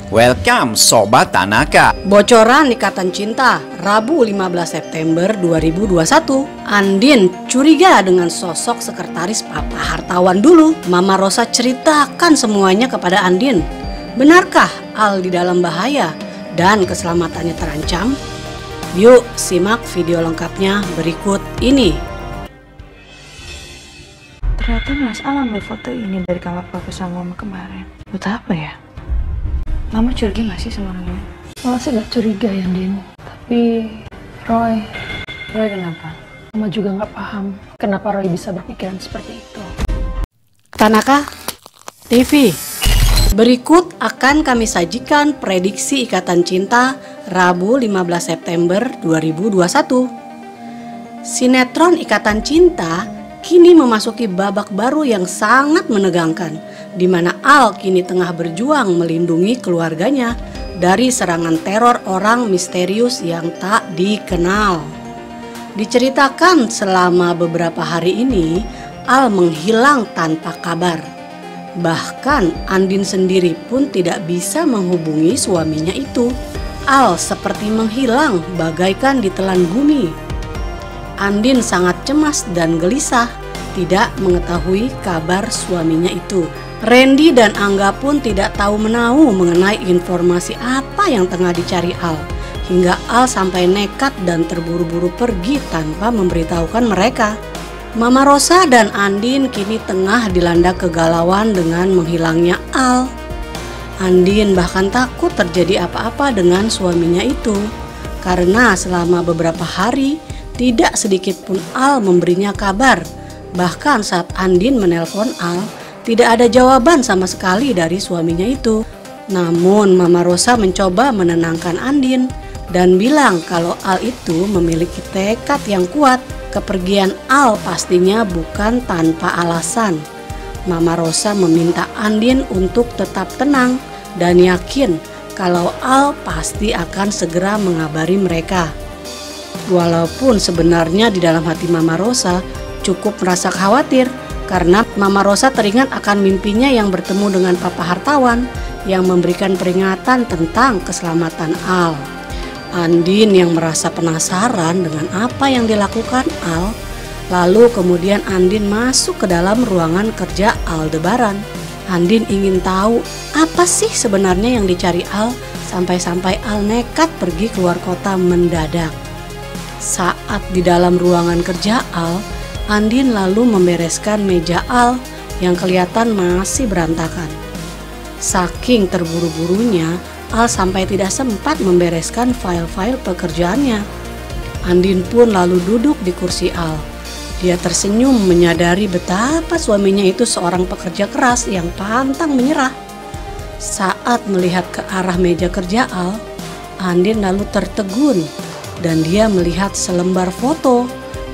Welcome Sobat Tanaka. Bocoran Ikatan Cinta, Rabu 15 September 2021. Andin curiga dengan sosok sekretaris papa hartawan dulu. Mama Rosa ceritakan semuanya kepada Andin. Benarkah Al di dalam bahaya dan keselamatannya terancam? Yuk simak video lengkapnya berikut ini. Ternyata Mas Al ambil foto ini dari kamar papa sama mama kemarin. Buat apa ya? Mama curiga gak sih sama orang ini? Mama sih gak curiga ya, Din. Tapi Roy kenapa? Mama juga gak paham kenapa Roy bisa berpikiran seperti itu. Tanaka TV. Berikut akan kami sajikan prediksi Ikatan Cinta Rabu 15 September 2021. Sinetron Ikatan Cinta kini memasuki babak baru yang sangat menegangkan, di mana Al kini tengah berjuang melindungi keluarganya dari serangan teror orang misterius yang tak dikenal. Diceritakan selama beberapa hari ini, Al menghilang tanpa kabar. Bahkan Andin sendiri pun tidak bisa menghubungi suaminya itu. Al seperti menghilang bagaikan ditelan bumi. Andin sangat cemas dan gelisah, tidak mengetahui kabar suaminya itu. Randy dan Angga pun tidak tahu menahu mengenai informasi apa yang tengah dicari Al, hingga Al sampai nekat dan terburu-buru pergi tanpa memberitahukan mereka. Mama Rosa dan Andin kini tengah dilanda kegalauan dengan menghilangnya Al. Andin bahkan takut terjadi apa-apa dengan suaminya itu, karena selama beberapa hari tidak sedikit pun Al memberinya kabar. Bahkan saat Andin menelpon Al, tidak ada jawaban sama sekali dari suaminya itu. Namun Mama Rosa mencoba menenangkan Andin dan bilang kalau Al itu memiliki tekad yang kuat. Kepergian Al pastinya bukan tanpa alasan. Mama Rosa meminta Andin untuk tetap tenang dan yakin kalau Al pasti akan segera mengabari mereka. Walaupun sebenarnya di dalam hati Mama Rosa cukup merasa khawatir, karena Mama Rosa teringat akan mimpinya yang bertemu dengan Papa Hartawan yang memberikan peringatan tentang keselamatan Al. Andin yang merasa penasaran dengan apa yang dilakukan Al, lalu kemudian Andin masuk ke dalam ruangan kerja Aldebaran. Andin ingin tahu apa sih sebenarnya yang dicari Al, sampai-sampai Al nekat pergi keluar kota mendadak. Saat di dalam ruangan kerja Al, Andin lalu membereskan meja Al yang kelihatan masih berantakan. Saking terburu-burunya, Al sampai tidak sempat membereskan file-file pekerjaannya. Andin pun lalu duduk di kursi Al. Dia tersenyum menyadari betapa suaminya itu seorang pekerja keras yang pantang menyerah. Saat melihat ke arah meja kerja Al, Andin lalu tertegun dan dia melihat selembar foto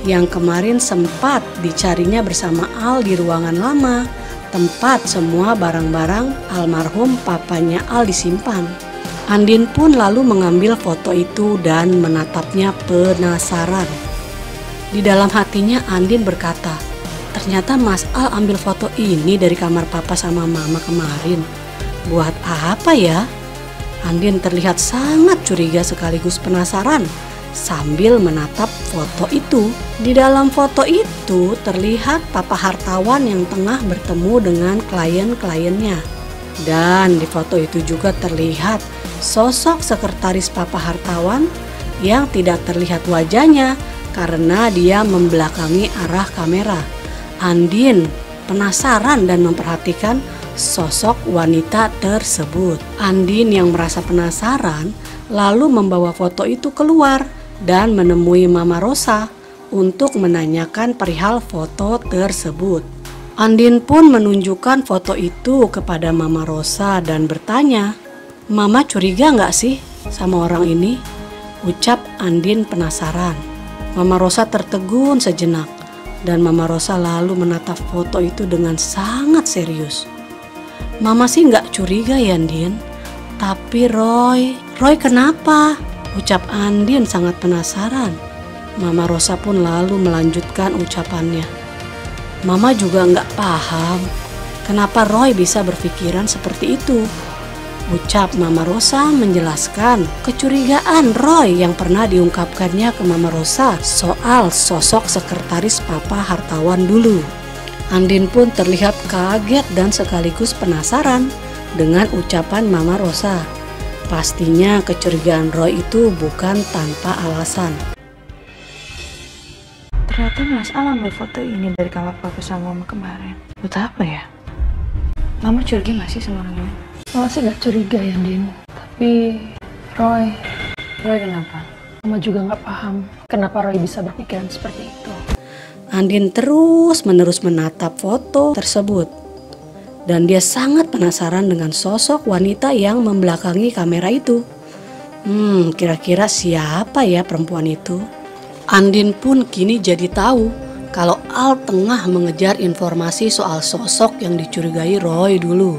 yang kemarin sempat dicarinya bersama Al di ruangan lama, tempat semua barang-barang almarhum papanya Al disimpan. Andin pun lalu mengambil foto itu dan menatapnya penasaran. Di dalam hatinya Andin berkata, ternyata Mas Al ambil foto ini dari kamar papa sama mama kemarin. Buat apa ya? Andin terlihat sangat curiga sekaligus penasaran sambil menatap foto itu. Di dalam foto itu terlihat Papa Hartawan yang tengah bertemu dengan klien-kliennya. Dan di foto itu juga terlihat sosok sekretaris Papa Hartawan yang tidak terlihat wajahnya karena dia membelakangi arah kamera. Andin penasaran dan memperhatikan sosok wanita tersebut. Andin yang merasa penasaran lalu membawa foto itu keluar dan menemui Mama Rosa untuk menanyakan perihal foto tersebut. Andin pun menunjukkan foto itu kepada Mama Rosa dan bertanya, "Mama curiga nggak sih sama orang ini?" Ucap Andin penasaran. Mama Rosa tertegun sejenak dan Mama Rosa lalu menatap foto itu dengan sangat serius. "Mama sih nggak curiga ya, Andin. Tapi Roy kenapa?" Ucap Andin sangat penasaran. Mama Rosa pun lalu melanjutkan ucapannya. "Mama juga nggak paham kenapa Roy bisa berpikiran seperti itu. Ucap Mama Rosa menjelaskan kecurigaan Roy yang pernah diungkapkannya ke Mama Rosa soal sosok sekretaris papa hartawan dulu. Andin pun terlihat kaget dan sekaligus penasaran dengan ucapan Mama Rosa. Pastinya kecurigaan Roy itu bukan tanpa alasan. Ternyata Mas Al ambil foto ini dari kamar papa sama mama kemarin. Buat apa ya? Mama curiga gak sih sama orang ini? Mama sih gak curiga ya, Din. Tapi Roy kenapa? Mama juga gak paham kenapa Roy bisa berpikiran seperti itu. Andin terus-menerus menatap foto tersebut. Dan dia sangat penasaran dengan sosok wanita yang membelakangi kamera itu. Kira-kira siapa ya perempuan itu? Andin pun kini jadi tahu kalau Al tengah mengejar informasi soal sosok yang dicurigai Roy dulu.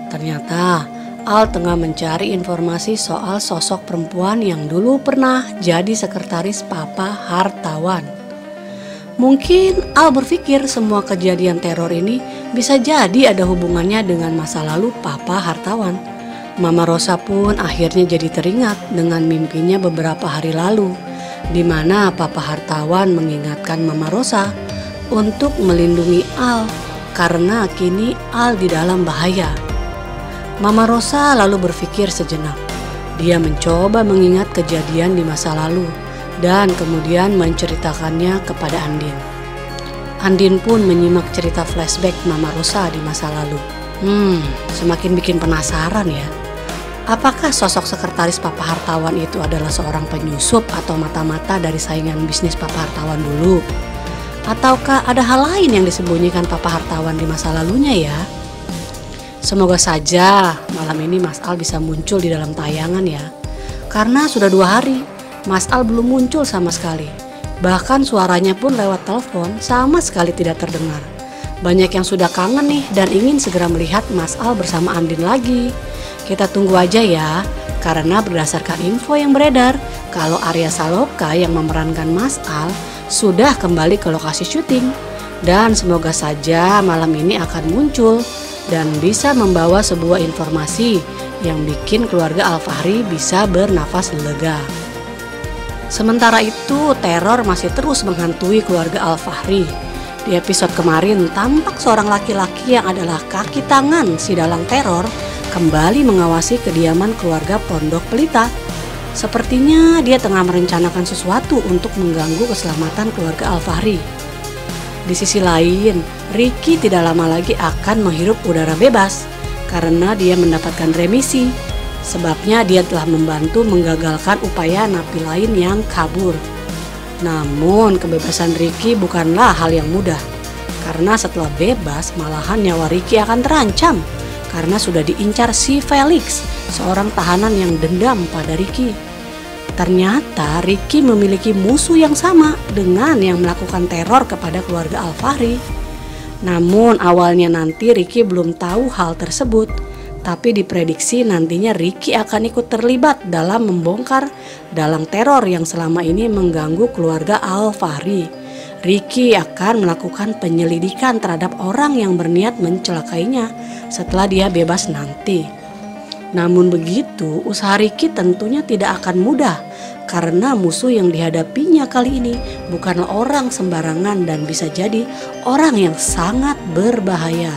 Ternyata Al tengah mencari informasi soal sosok perempuan yang dulu pernah jadi sekretaris papa hartawan. Mungkin Al berpikir semua kejadian teror ini bisa jadi ada hubungannya dengan masa lalu papa hartawan. Mama Rosa pun akhirnya jadi teringat dengan mimpinya beberapa hari lalu, di mana papa hartawan mengingatkan Mama Rosa untuk melindungi Al karena kini Al di dalam bahaya. Mama Rosa lalu berpikir sejenak. Dia mencoba mengingat kejadian di masa lalu dan kemudian menceritakannya kepada Andin. Andin pun menyimak cerita flashback Mama Rosa di masa lalu. Semakin bikin penasaran ya. Apakah sosok sekretaris papa hartawan itu adalah seorang penyusup atau mata-mata dari saingan bisnis papa hartawan dulu? Ataukah ada hal lain yang disembunyikan papa hartawan di masa lalunya ya? Semoga saja malam ini Mas Al bisa muncul di dalam tayangan ya. Karena sudah 2 hari Mas Al belum muncul sama sekali. Bahkan suaranya pun lewat telepon sama sekali tidak terdengar. Banyak yang sudah kangen nih dan ingin segera melihat Mas Al bersama Andin lagi. Kita tunggu aja ya, karena berdasarkan info yang beredar, kalau Arya Saloka yang memerankan Mas Al sudah kembali ke lokasi syuting. Dan semoga saja malam ini akan muncul dan bisa membawa sebuah informasi yang bikin keluarga Al-Fahri bisa bernafas lega. Sementara itu, teror masih terus menghantui keluarga Al-Fahri. Di episode kemarin, tampak seorang laki-laki yang adalah kaki tangan si dalang teror kembali mengawasi kediaman keluarga Pondok Pelita. Sepertinya dia tengah merencanakan sesuatu untuk mengganggu keselamatan keluarga Al-Fahri. Di sisi lain, Ricky tidak lama lagi akan menghirup udara bebas karena dia mendapatkan remisi. Sebabnya dia telah membantu menggagalkan upaya napi lain yang kabur. Namun kebebasan Ricky bukanlah hal yang mudah. Karena setelah bebas malahan nyawa Ricky akan terancam. Karena sudah diincar si Felix, seorang tahanan yang dendam pada Ricky. Ternyata Ricky memiliki musuh yang sama dengan yang melakukan teror kepada keluarga Al-Fahri. Namun awalnya nanti Ricky belum tahu hal tersebut. Tapi diprediksi nantinya Ricky akan ikut terlibat dalam membongkar dalang teror yang selama ini mengganggu keluarga Al-Fahri. Ricky akan melakukan penyelidikan terhadap orang yang berniat mencelakainya setelah dia bebas nanti. Namun begitu, usaha Ricky tentunya tidak akan mudah karena musuh yang dihadapinya kali ini bukanlah orang sembarangan dan bisa jadi orang yang sangat berbahaya.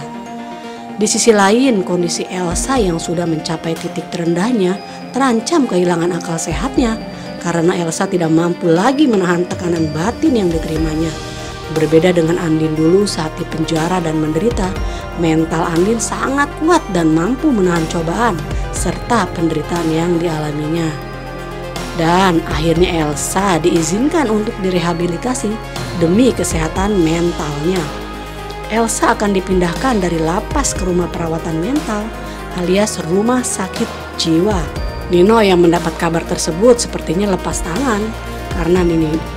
Di sisi lain, kondisi Elsa yang sudah mencapai titik terendahnya terancam kehilangan akal sehatnya karena Elsa tidak mampu lagi menahan tekanan batin yang diterimanya. Berbeda dengan Andin dulu saat di penjara dan menderita, mental Andin sangat kuat dan mampu menahan cobaan serta penderitaan yang dialaminya. Dan akhirnya Elsa diizinkan untuk direhabilitasi demi kesehatan mentalnya. Elsa akan dipindahkan dari lapas ke rumah perawatan mental alias rumah sakit jiwa. Nino yang mendapat kabar tersebut sepertinya lepas tangan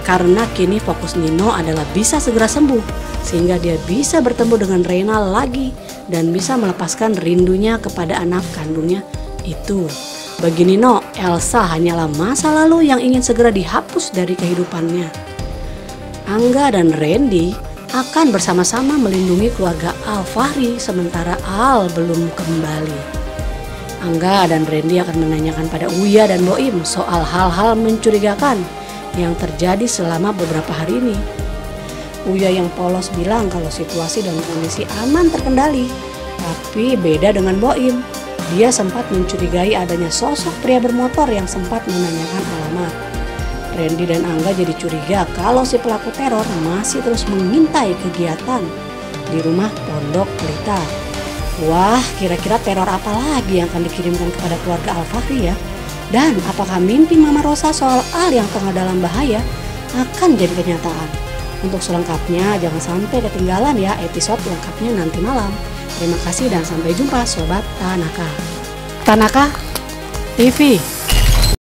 karena kini fokus Nino adalah bisa segera sembuh sehingga dia bisa bertemu dengan Reina lagi dan bisa melepaskan rindunya kepada anak kandungnya itu. Bagi Nino, Elsa hanyalah masa lalu yang ingin segera dihapus dari kehidupannya. Angga dan Randy akan bersama-sama melindungi keluarga Al-Fahri sementara Al belum kembali. Angga dan Randy akan menanyakan pada Uya dan Boim soal hal-hal mencurigakan yang terjadi selama beberapa hari ini. Uya yang polos bilang kalau situasi dan kondisi aman terkendali. Tapi beda dengan Boim. Dia sempat mencurigai adanya sosok pria bermotor yang sempat menanyakan alamat. Randy dan Angga jadi curiga kalau si pelaku teror masih terus mengintai kegiatan di rumah Pondok Pelita. Wah, kira-kira teror apa lagi yang akan dikirimkan kepada keluarga Al-Fahri ya? Dan apakah mimpi Mama Rosa soal Al yang tengah dalam bahaya akan jadi kenyataan? Untuk selengkapnya jangan sampai ketinggalan ya episode lengkapnya nanti malam. Terima kasih dan sampai jumpa Sobat Tanaka. Tanaka TV.